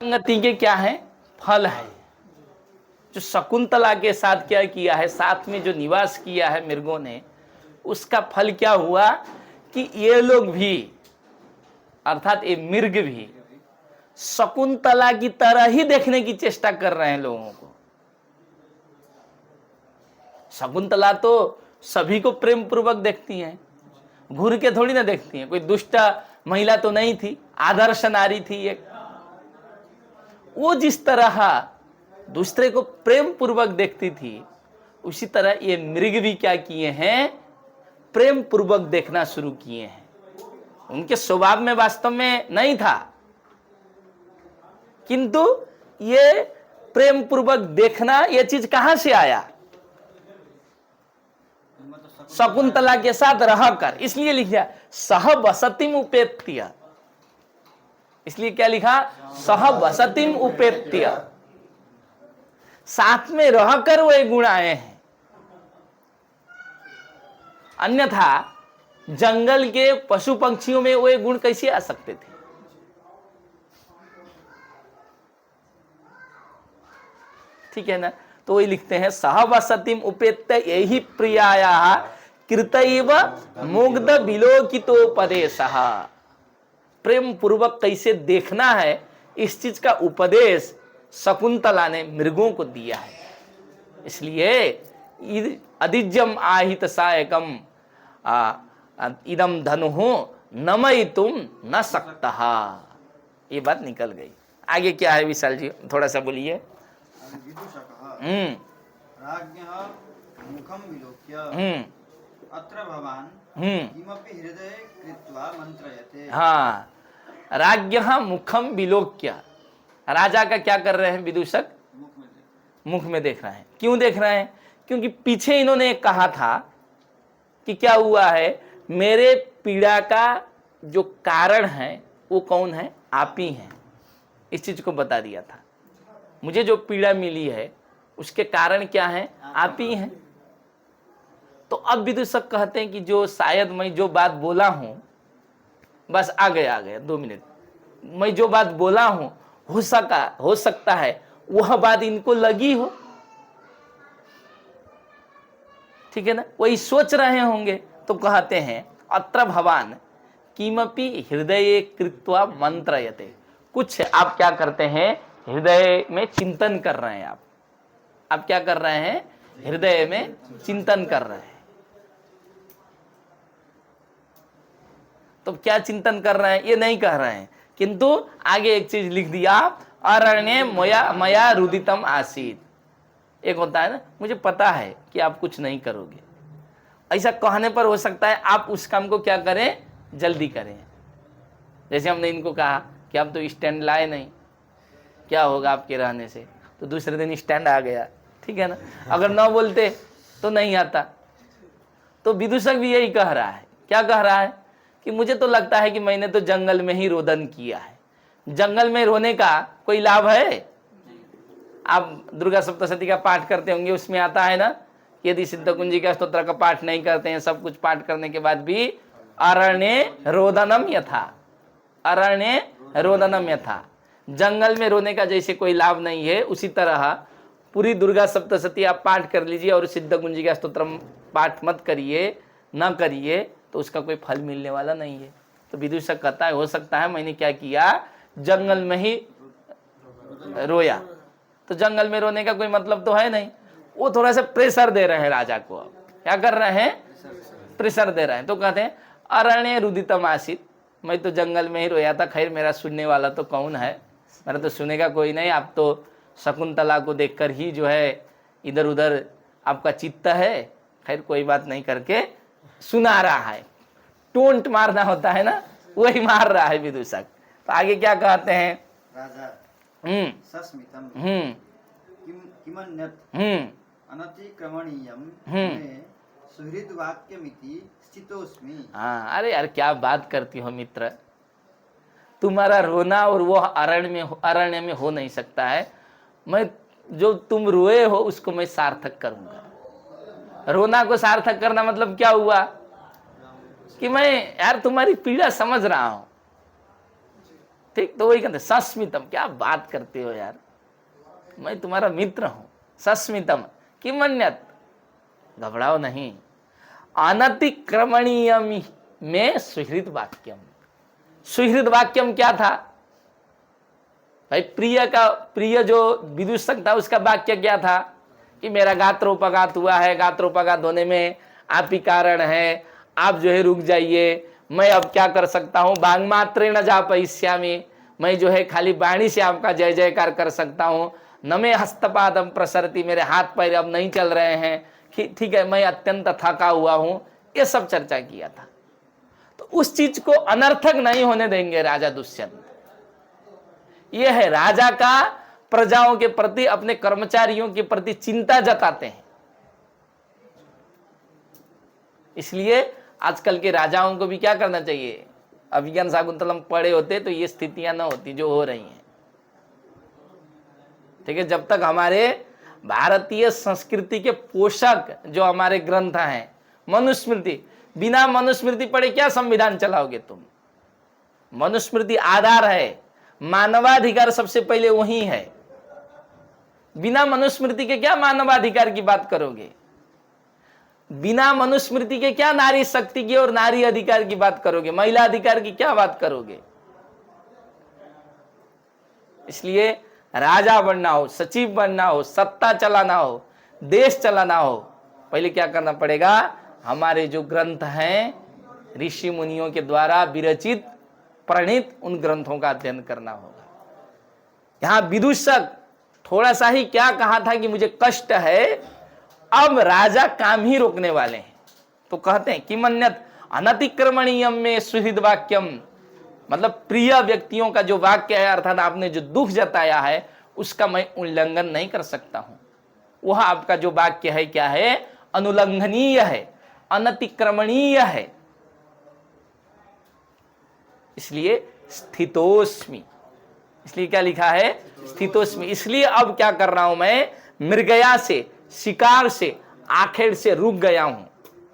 संगति के क्या है? फल है। जो शकुंतला के साथ क्या किया है, साथ में जो निवास किया है मृगों ने, उसका फल क्या हुआ कि ये लोग भी, अर्थात ये मृग भी शकुंतला की तरह ही देखने की चेष्टा कर रहे हैं लोगों को। शकुंतला तो सभी को प्रेम पूर्वक देखती हैं, घूर के थोड़ी ना देखती हैं। कोई दुष्ट महिला तो नहीं थी, आदर्श नारी थी एक। वो जिस तरह दूसरे को प्रेम पूर्वक देखती थी, उसी तरह ये मृग भी क्या किए हैं, प्रेम पूर्वक देखना शुरू किए हैं। उनके स्वभाव में वास्तव में नहीं था, किंतु ये प्रेम पूर्वक देखना, ये चीज कहां से आया? शकुंतला के साथ रहकर। इसलिए लिखा सह वसतिम उपेत्य। इसलिए क्या लिखा? सह वसतिम उपेत्य। साथ में रहकर वो गुण आए हैं। अन्यथा जंगल के पशु पंक्षियों में वो गुण कैसे आ सकते थे? ठीक है ना? तो वही लिखते हैं सहवसतिम उपेत्य यही प्रियाया कृतैव मुग्ध विलोकितोपदेशः। प्रेम पूर्वक कैसे देखना है, इस चीज का उपदेश शकुंतला ने मृगों को दिया है। इसलिए अधिज्यम आहित सायकम इदम धनु नमयितुम न सकतः। ये बात निकल गई। आगे क्या है विशाल जी, थोड़ा सा बोलिए। राज्ञः मुखं विलोक्य अत्र भवान् किमपि हृदये कृत्वा मंत्रयते। हाँ, राज्ञः मुखम विलोक्य। राजा का क्या कर रहे हैं विदूषक? मुख में देख रहे हैं। क्यों देख रहे हैं? क्योंकि पीछे इन्होंने कहा था कि क्या हुआ है, मेरे पीड़ा का जो कारण है वो कौन है? आप ही हैं। इस चीज को बता दिया था। मुझे जो पीड़ा मिली है उसके कारण क्या है? आप ही हैं। तो अब विदूषक कहते हैं कि जो शायद मैं जो बात बोला हूं, बस आ गया 2 मिनट, मैं जो बात बोला हूं हो सकता है वह बात इनको लगी हो। ठीक है ना? वही सोच रहे होंगे। तो कहते हैं अत्र भवान किमपि हृदये कृत्वा मंत्रयते। कुछ आप क्या करते हैं, हृदय में चिंतन कर रहे हैं। आप क्या कर रहे हैं? हृदय में चिंतन कर रहे हैं। तो क्या चिंतन कर रहे हैं ये नहीं कह रहे हैं, किंतु आगे एक चीज लिख दिया, अरण्ये मया रुदितम आसीत। एक होता है ना, मुझे पता है कि आप कुछ नहीं करोगे, ऐसा कहने पर हो सकता है आप उस काम को क्या करें, जल्दी करें। जैसे हमने इनको कहा कि आप तो स्टैंड लाए नहीं, क्या होगा आपके रहने से? तो दूसरे दिन स्टैंड आ गया। ठीक है ना? अगर न बोलते तो नहीं आता। तो विदूषक भी यही कह रहा है। क्या कह रहा है कि मुझे तो लगता है कि मैंने तो जंगल में ही रोदन किया है। जंगल में रोने का कोई लाभ है? आप दुर्गा सप्तशती का पाठ करते होंगे, उसमें आता है ना, यदि सिद्ध कुंजी का स्तोत्र का पाठ नहीं करते हैं, सब कुछ पाठ करने के बाद भी अरण्ये रोदनम यथा, अरण्ये रोदनम यथा, जंगल में रोने का जैसे कोई लाभ नहीं है, उसी तरह पूरी दुर्गा सप्तशती आप पाठ कर लीजिए और सिद्ध कुंजी का स्तोत्र पाठ मत करिए, न करिए, तो उसका कोई फल मिलने वाला नहीं है। तो विदूषक कहता है हो सकता है मैंने क्या किया, जंगल में ही रोया। तो जंगल में रोने का कोई मतलब तो है नहीं। वो थोड़ा सा प्रेशर दे रहे हैं राजा को। अब क्या कर रहे हैं? प्रेशर दे रहे हैं। तो कहते हैं अरण्ये रुदितम आसीत, मैं तो जंगल में ही रोया था। खैर मेरा सुनने वाला तो कौन है, मेरा तो सुनेगा कोई नहीं। आप तो शकुंतला को देखकर ही जो है इधर उधर आपका चित्त है। खैर कोई बात नहीं करके सुना रहा है। टोंट मारना होता है ना, वही मार रहा है विदूषक। तो आगे क्या कहते हैं? राजा सस्मितम किमन्यत् अनतिक्रमणीयम मे सुहृद वाक्यमिति स्थितोस्मि। हाँ, अरे यार क्या बात करती हो मित्र, तुम्हारा रोना और वो अरण्य में हो नहीं सकता है। मैं जो तुम रोए हो उसको मैं सार्थक करूंगा। रोना को सार्थक करना मतलब क्या हुआ कि मैं यार तुम्हारी पीड़ा समझ रहा हूं। ठीक, तो वही कहते सस्मितम, क्या बात करते हो यार, मैं तुम्हारा मित्र हूं। सस्मितम किमन्यत, घबराओ नहीं। अनतिक्रमणीयम में सुहृद वाक्यम। सुहृद वाक्यम क्या था भाई? प्रिय जो विदूषक था उसका वाक्य क्या था कि मेरा गात्रोपघात हुआ है, गात्रोपघात होने में आप ही कारण है, आप जो है रुक जाइए, मैं अब क्या कर सकता हूं, बांग मात्रे न जा पैस्यामी, मैं जो है खाली वाणी से आपका जय जयकार कर सकता हूं, न मैं हस्तपादम प्रसरती, मेरे हाथ पैर अब नहीं चल रहे हैं, ठीक है, मैं अत्यंत थका हुआ हूं, ये सब चर्चा किया था। तो उस चीज को अनर्थक नहीं होने देंगे राजा दुष्यंत। यह है राजा का प्रजाओं के प्रति, अपने कर्मचारियों के प्रति चिंता जताते हैं। इसलिए आजकल के राजाओं को भी क्या करना चाहिए, अभिज्ञान शाकुंतलम पढ़े होते तो ये स्थितियां ना होती जो हो रही हैं। ठीक है, जब तक हमारे भारतीय संस्कृति के पोषक जो हमारे ग्रंथ हैं, मनुस्मृति, बिना मनुस्मृति पढ़े क्या संविधान चलाओगे तुम? मनुस्मृति आधार है, मानवाधिकार सबसे पहले वही है। बिना मनुस्मृति के क्या मानवाधिकार की बात करोगे? बिना मनुस्मृति के क्या नारी शक्ति की और नारी अधिकार की बात करोगे? महिला अधिकार की क्या बात करोगे? इसलिए राजा बनना हो, सचिव बनना हो, सत्ता चलाना हो, देश चलाना हो, पहले क्या करना पड़ेगा? हमारे जो ग्रंथ हैं ऋषि मुनियों के द्वारा विरचित प्रणीत, उन ग्रंथों का अध्ययन करना होगा। यहां विदूषक थोड़ा सा ही क्या कहा था कि मुझे कष्ट है, अब राजा काम ही रोकने वाले हैं। तो कहते हैं कि मन्यत अनतिक्रमणीयम में सुहृद वाक्यम, मतलब प्रिय व्यक्तियों का जो वाक्य है, अर्थात आपने जो दुख जताया है उसका मैं उल्लंघन नहीं कर सकता हूं। वह आपका जो वाक्य है क्या है? अनुलंघनीय है, अनतिक्रमणीय है। इसलिए स्थितोस्मि, इसलिए क्या लिखा है? स्थितोस्मि। इसलिए अब क्या कर रहा हूं मैं? मृगया से, शिकार से, आखेड़ से रुक गया हूं।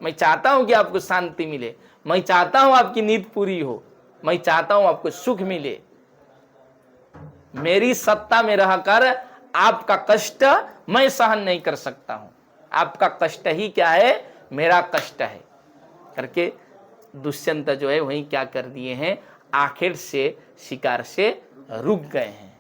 मैं चाहता हूं कि आपको शांति मिले, मैं चाहता हूं आपकी नींद पूरी हो, मैं चाहता हूं आपको सुख मिले। मेरी सत्ता में रहकर आपका कष्ट मैं सहन नहीं कर सकता हूं। आपका कष्ट ही क्या है? मेरा कष्ट है करके दुष्यंत जो है वही क्या कर दिए हैं? आखिर से शिकार से रुक गए हैं।